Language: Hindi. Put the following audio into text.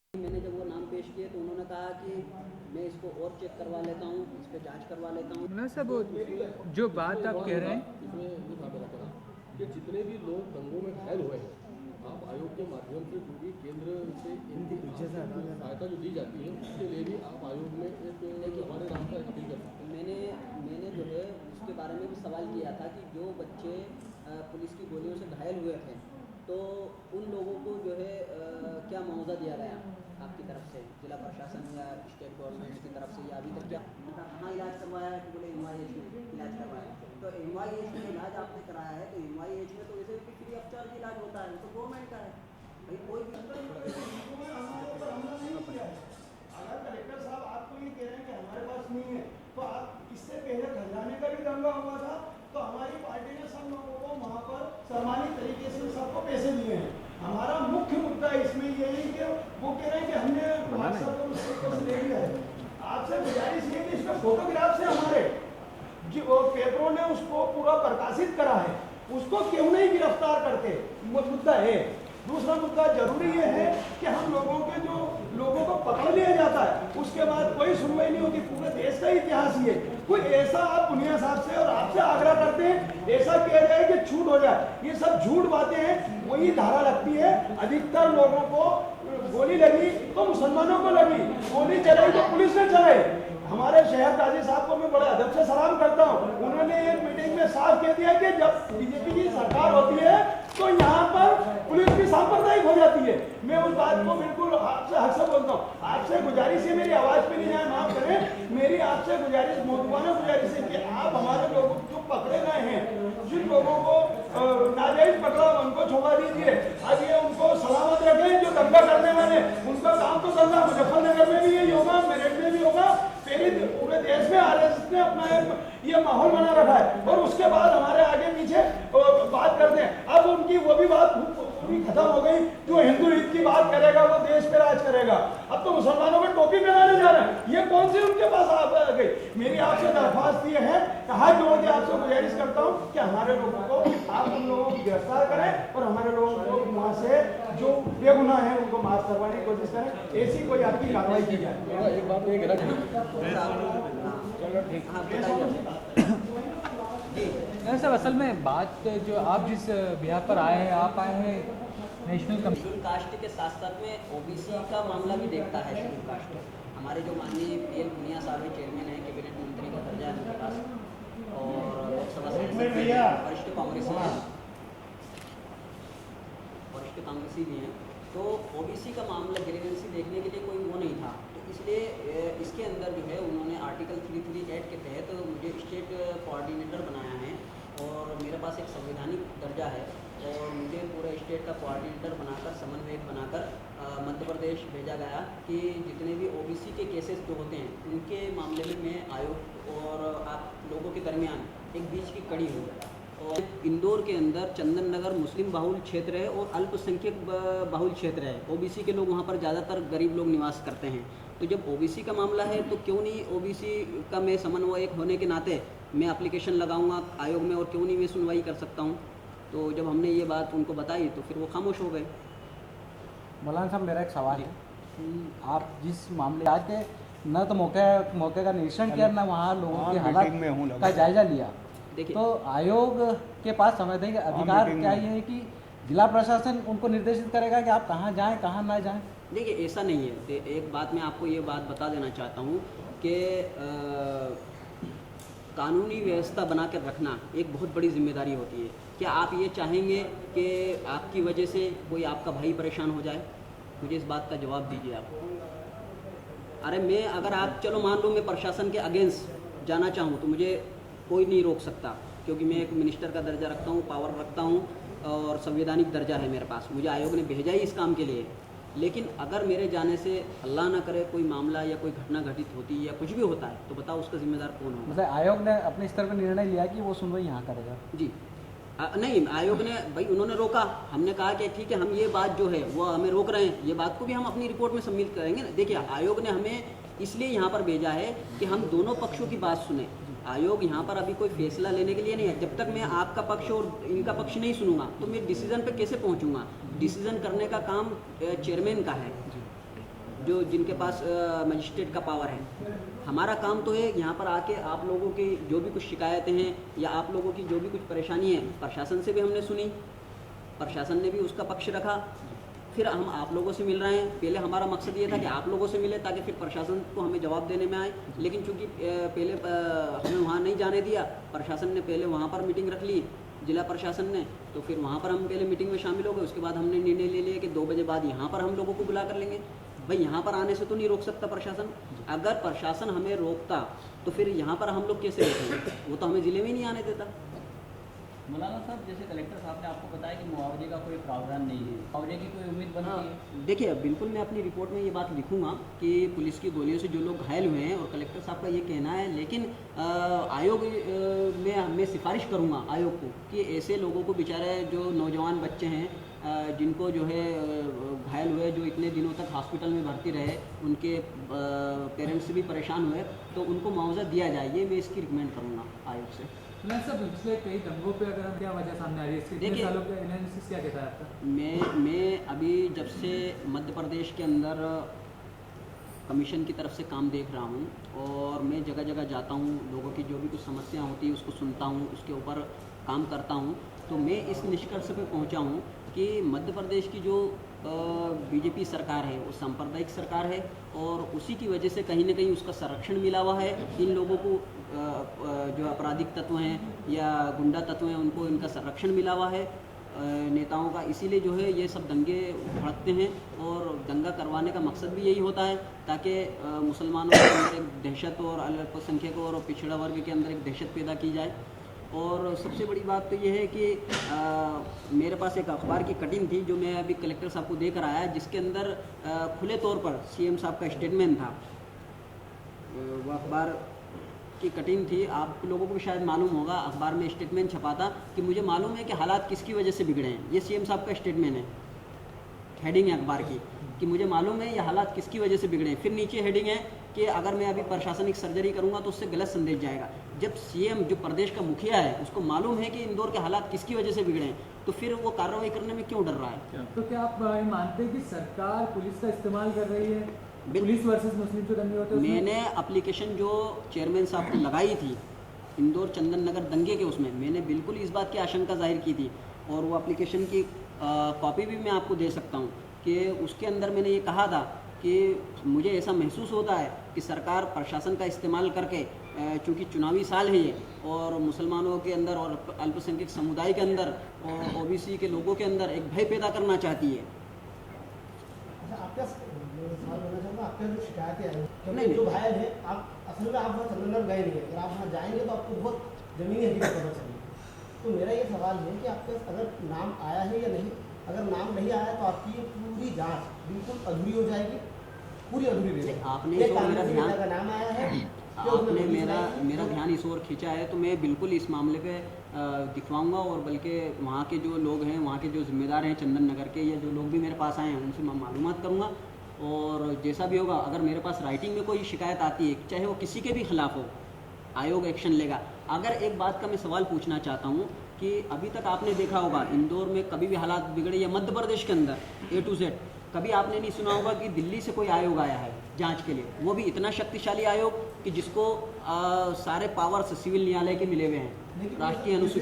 मैंने जब वो नाम पेश किए तो उन्होंने कहा कि मैं इसको और चेक करवा लेता हूँ, इस पर जांच करवा लेता हूँ। मुन्ना साहब, जो बात आप कह रहे हैं इसमें ये बात बताना कि जितने भी लोग दंगों में घायल हुए हैं, आप आयोग के माध्यम से जो भी केंद्र से इनकी सहायता जो दी जाती है उसके लिए भी आप आयोग में एक हमारे नाम का अपील कर सकते मैंने मैंने जो है उसके बारे में भी सवाल किया था कि जो बच्चे पुलिस की गोलियों से घायल हुए थे तो उन लोगों को जो है क्या मुआवजा दिया गया आपकी तरफ से, जिला प्रशासन या स्टेट गवर्नमेंट की तरफ से, या अभी तक क्या कहाँ इलाज करवाया है? कि बोले MIH में इलाज करवाया है। तो MIH में इलाज आपने कराया है तो MIH में तो वैसे भी फ्री ऑफ चार्ज इलाज होता है, तो गवर्नमेंट का है भाई। कोई भी अगर कलेक्टर साहब आपको ये कह रहे हैं कि हमारे पास नहीं है, तो आप इससे पहले खजाने का भी दंगा हुआ था तो हमारी पार्टी ने सब लोगों को वहाँ पर सम्मानित तरीके से सबको पैसे दिए हैं। हमारा मुख्य मुद्दा इसमें ये है कि वो कह रहे हैं कि हमने व्हाट्सएप पर उसको पैसे ले लिया है। आपसे गुजारिश ये कि इसमें फोटोग्राफ से हमारे जो पेपरों ने उसको पूरा प्रकाशित करा है, उसको क्यों नहीं गिरफ्तार करते, वो मुद्दा है। दूसरा मुद्दा जरूरी ये है कि हम लोगों के जो लोगों को पकड़ लिया जाता है उसके बाद कोई सुनवाई नहीं होती। पूरे देश का इतिहास ये कोई ऐसा आप पुनिया साहब से और आपसे आग्रह करते हैं ऐसा किया जाए कि छूट हो जाए, ये सब झूठ बातें हैं। वही धारा लगती है, अधिकतर लोगों को गोली लगी तो मुसलमानों को लगी, गोली चलाई तो पुलिस ने चलाई। हमारे शहर काजी साहब को मैं बड़े अदब से सलाम करता हूँ, उन्होंने एक मीटिंग में साफ कह दिया कि जब बीजेपी की सरकार होती है तो यहाँ पर पुलिस भी सांप्रदायिक हो जाती है। मैं उस बात को बिल्कुल आपसे हक से बोलता हूँ। आपसे गुजारिश है, मेरी आवाज पे नहीं जाए, माफ करें, मेरी आपसे गुजारिश मोहब्बाना गुजारिश है कि आप हमारे लोगों जो पकड़े गए हैं, जिन लोगों को नाजायज पकड़ा उनको छोड़ा दीजिए। अब ये उनको सलामत रखें जो दंगा करने वाले, उनका काम तो दंगा मुजफ्फरनगर में भी यही होगा, मेरठ में भी होगा, पूरे देश में RSS ने अपना ये माहौल बना रखा है। और उसके बाद हमारे आगे पीछे बात करते हैं। अब उनकी वो भी बात पूरी खत्म हो गई, जो हिंदू ईद की बात करेगा वो देश पे राज करेगा। अब तो मुसलमानों में टोपी पहनाने जा रहे हैं, ये कौन सी उनके पास आ गई। मेरी आपसे दरख्वास्त ये है, हाथ जोड़ के आपसे गुजारिश करता हूँ कि हमारे लोगों को आप उन लोगों को गिरफ्तार करें और हमारे लोगों को वहाँ से जो बेगुनाह है उनको माफ करवाने की कोशिश करें। ऐसी कोई आपकी कार्रवाई की जाए। हैं। एक बात ये सब असल में बात जो आप जिस बिहार पर आए हैं, आप आए हैं नेशनल शेड्यूल कास्ट के साथ साथ में OBC का मामला भी देखता है। शेड्यूल कास्ट हमारे जो माननीय PL पुनिया साहब है, चेयरमैन है, कैबिनेट मंत्री का दर्जा है उनके पास, और लोकसभा वरिष्ठ कांग्रेसी भी हैं। तो OBC का मामला ग्रीवेंसी देखने के लिए कोई वो नहीं था, तो इसलिए इसके अंदर जो है उन्होंने आर्टिकल 338 के तहत मुझे स्टेट कोऑर्डिनेटर बनाया है और मेरे पास एक संवैधानिक दर्जा है और मुझे पूरे स्टेट का कोऑर्डिनेटर बनाकर, समन्वयक बनाकर मध्य प्रदेश भेजा गया कि जितने भी OBC के केसेस जो होते हैं उनके मामले में मैं आयोग और आप लोगों के दरमियान एक बीच की कड़ी हूँ। और इंदौर के अंदर चंदन नगर मुस्लिम बाहुल क्षेत्र है और अल्पसंख्यक बाहुल क्षेत्र है। OBC के लोग वहाँ पर ज़्यादातर गरीब लोग निवास करते हैं। तो जब OBC का मामला है तो क्यों नहीं OBC का मैं समन्वयक होने के नाते मैं एप्लीकेशन लगाऊंगा आयोग में, और क्यों नहीं मैं सुनवाई कर सकता हूँ। तो जब हमने ये बात उनको बताई तो फिर वो खामोश हो गए। मौलाना साहब, मेरा एक सवाल है कि आप जिस मामले आके न तो मौके का निरीक्षण किया, न वहाँ लोगों के हालात का जायजा लिया, तो आयोग के पास संवैधानिक अधिकार क्या ये है कि जिला प्रशासन उनको निर्देशित करेगा कि आप कहाँ जाएं कहाँ ना जाएं? देखिए, ऐसा नहीं है। एक बात मैं आपको ये बात बता देना चाहता हूँ कि कानूनी व्यवस्था बना कर रखना एक बहुत बड़ी जिम्मेदारी होती है। क्या आप ये चाहेंगे कि आपकी वजह से कोई आपका भाई परेशान हो जाए? मुझे इस बात का जवाब दीजिए आप। अरे मैं अगर आप चलो मान लो मैं प्रशासन के अगेंस्ट जाना चाहूँ तो मुझे कोई नहीं रोक सकता, क्योंकि मैं एक मिनिस्टर का दर्जा रखता हूँ, पावर रखता हूँ और संवैधानिक दर्जा है मेरे पास। मुझे आयोग ने भेजा ही इस काम के लिए। लेकिन अगर मेरे जाने से अल्लाह ना करे कोई मामला या कोई घटना घटित होती है या कुछ भी होता है तो बताओ उसका जिम्मेदार कौन होगा? मतलब आयोग ने अपने स्तर पर निर्णय लिया कि वो सुनवाई यहाँ करेगा? जी नहीं, आयोग ने भाई उन्होंने रोका। हमने कहा कि ठीक है, हम ये बात जो है वो हमें रोक रहे हैं, ये बात को भी हम अपनी रिपोर्ट में सम्मिलित करेंगे ना। देखिए, आयोग ने हमें इसलिए यहाँ पर भेजा है कि हम दोनों पक्षों की बात सुने। आयोग यहाँ पर अभी कोई फैसला लेने के लिए नहीं है। जब तक मैं आपका पक्ष और इनका पक्ष नहीं सुनूंगा तो मैं डिसीजन पे कैसे पहुँचूंगा? डिसीजन करने का काम चेयरमैन का है। जो जिनके पास मजिस्ट्रेट का पावर है। हमारा काम तो है यहाँ पर आके आप लोगों की जो भी कुछ शिकायतें हैं या आप लोगों की जो भी कुछ परेशानी है, प्रशासन से भी हमने सुनी, प्रशासन ने भी उसका पक्ष रखा, फिर हम आप लोगों से मिल रहे हैं। पहले हमारा मकसद ये था कि आप लोगों से मिले ताकि फिर प्रशासन को हमें जवाब देने में आए, लेकिन चूंकि पहले हमें वहाँ नहीं जाने दिया, प्रशासन ने पहले वहाँ पर मीटिंग रख ली, जिला प्रशासन ने, तो फिर वहाँ पर हम पहले मीटिंग में शामिल हो गए। उसके बाद हमने निर्णय ले लिया कि 2 बजे बाद यहाँ पर हम लोगों को बुला कर लेंगे। भाई यहाँ पर आने से तो नहीं रोक सकता प्रशासन, अगर प्रशासन हमें रोकता तो फिर यहाँ पर हम लोग कैसे रोकेंगे, वो तो हमें ज़िले में ही नहीं आने देता। मौलाना साहब, जैसे कलेक्टर साहब ने आपको बताया कि मुआवजे का कोई प्रावधान नहीं है, मुआवजे की कोई उम्मीद बनती है? देखिए, बिल्कुल मैं अपनी रिपोर्ट में ये बात लिखूंगा कि पुलिस की गोलियों से जो लोग घायल हुए हैं, और कलेक्टर साहब का ये कहना है, लेकिन आयोग में मैं सिफारिश करूंगा आयोग को कि ऐसे लोगों को, बेचारे जो नौजवान बच्चे हैं जिनको जो है घायल हुए, जो इतने दिनों तक हॉस्पिटल में भर्ती रहे, उनके पेरेंट्स भी परेशान हुए, तो उनको मुआवजा दिया जाए, ये मैं इसकी रिकमेंड करूँगा आयोग से। मौलाना साहब, पिछले कई दंगों पे अगर हम क्या वजह सामने आ रही है, इसके कितने देखिए, सालों का एनालिसिस क्या कहता है आपका? मैं अभी जब से मध्य प्रदेश के अंदर कमीशन की तरफ से काम देख रहा हूँ, और मैं जगह जगह जाता हूँ, लोगों की जो भी कुछ समस्या होती है उसको सुनता हूँ, उसके ऊपर काम करता हूँ, तो मैं इस निष्कर्ष पे पहुँचा हूँ कि मध्य प्रदेश की जो बीजेपी सरकार है वो सांप्रदायिक सरकार है, और उसी की वजह से कहीं ना कहीं उसका संरक्षण मिला हुआ है। इन लोगों को जो आपराधिक तत्व हैं या गुंडा तत्व हैं, उनको इनका संरक्षण मिला हुआ है नेताओं का, इसीलिए जो है ये सब दंगे भड़कते हैं, और दंगा करवाने का मकसद भी यही होता है ताकि मुसलमानों के अंदर एक दहशत और अल्पसंख्यकों और पिछड़ा वर्ग के अंदर एक दहशत पैदा की जाए। और सबसे बड़ी बात तो ये है कि मेरे पास एक अखबार की कटिंग थी जो मैं अभी कलेक्टर साहब को देकर आया, जिसके अंदर खुले तौर पर सीएम साहब का स्टेटमेंट था। वो अखबार की कटिंग थी, आप लोगों को भी शायद मालूम होगा, अखबार में स्टेटमेंट छपा था कि मुझे मालूम है कि हालात किसकी वजह से बिगड़े हैं। ये सीएम साहब का स्टेटमेंट है, हेडिंग है अखबार की कि मुझे मालूम है ये हालात किसकी वजह से बिगड़े हैं। फिर नीचे हेडिंग है कि अगर मैं अभी प्रशासनिक सर्जरी करूंगा तो उससे गलत संदेश जाएगा। जब सीएम जो प्रदेश का मुखिया है उसको मालूम है कि इंदौर के हालात किसकी वजह से बिगड़े हैं, तो फिर वो कार्रवाई करने में क्यों डर रहा है? तो क्या आप ये मानते हैं कि सरकार पुलिस का इस्तेमाल कर रही है, पुलिस वर्सेस मुस्लिम जो दंगे होते हैं उसमें? मैंने एप्लीकेशन जो चेयरमैन साहब को लगाई थी इंदौर चंदन नगर दंगे के, उसमें मैंने बिल्कुल इस बात की आशंका जाहिर की थी, और वो एप्लीकेशन की कॉपी भी मैं आपको दे सकता हूँ कि उसके अंदर मैंने ये कहा था कि मुझे ऐसा महसूस होता है कि सरकार प्रशासन का इस्तेमाल करके, चूँकि चुनावी साल है ये, और मुसलमानों के अंदर और अल्पसंख्यक समुदाय के अंदर और ओबीसी के लोगों के अंदर एक भय पैदा करना चाहती है। अच्छा, आपका सवाल करना चाहूँगा, आपके जो शिकायतें आई, नहीं, क्योंकि जो घायल है, आप असल में आप वहाँ चंदननगर गए नहीं है, अगर आप वहाँ जाएंगे तो आपको बहुत ज़मीनी हकीकत पता चलेगी। तो मेरा ये सवाल है कि आपके अगर नाम आया है या नहीं, अगर नाम नहीं आया तो आपकी ये पूरी जांच बिल्कुल अधूरी हो जाएगी, पूरी अधूरी रहेगी। आपने जो मेरा ध्यान, का नाम आया है, आपने मेरा ध्यान इस ओर खींचा है, तो मैं बिल्कुल इस मामले पे दिखवाऊंगा, और बल्कि वहाँ के जो लोग हैं, वहाँ के जो जिम्मेदार हैं चंदन नगर के, या जो लोग भी मेरे पास आए हैं उनसे मैं मालूमात करूँगा, और जैसा भी होगा, अगर मेरे पास राइटिंग में कोई शिकायत आती है, चाहे वो किसी के भी खिलाफ हो, आयोग एक्शन लेगा। अगर एक बात का मैं सवाल पूछना चाहता हूँ कि अभी तक आपने देखा होगा इंदौर में कभी भी हालात बिगड़े, या मध्य प्रदेश के अंदर A to Z कभी आपने नहीं सुना होगा कि दिल्ली से कोई आयोग आया है जांच के लिए, वो भी इतना शक्तिशाली आयोग कि जिसको सारे पावर्स सिविल न्यायालय के मिले हुए हैं, राष्ट्रीय अनुसूचित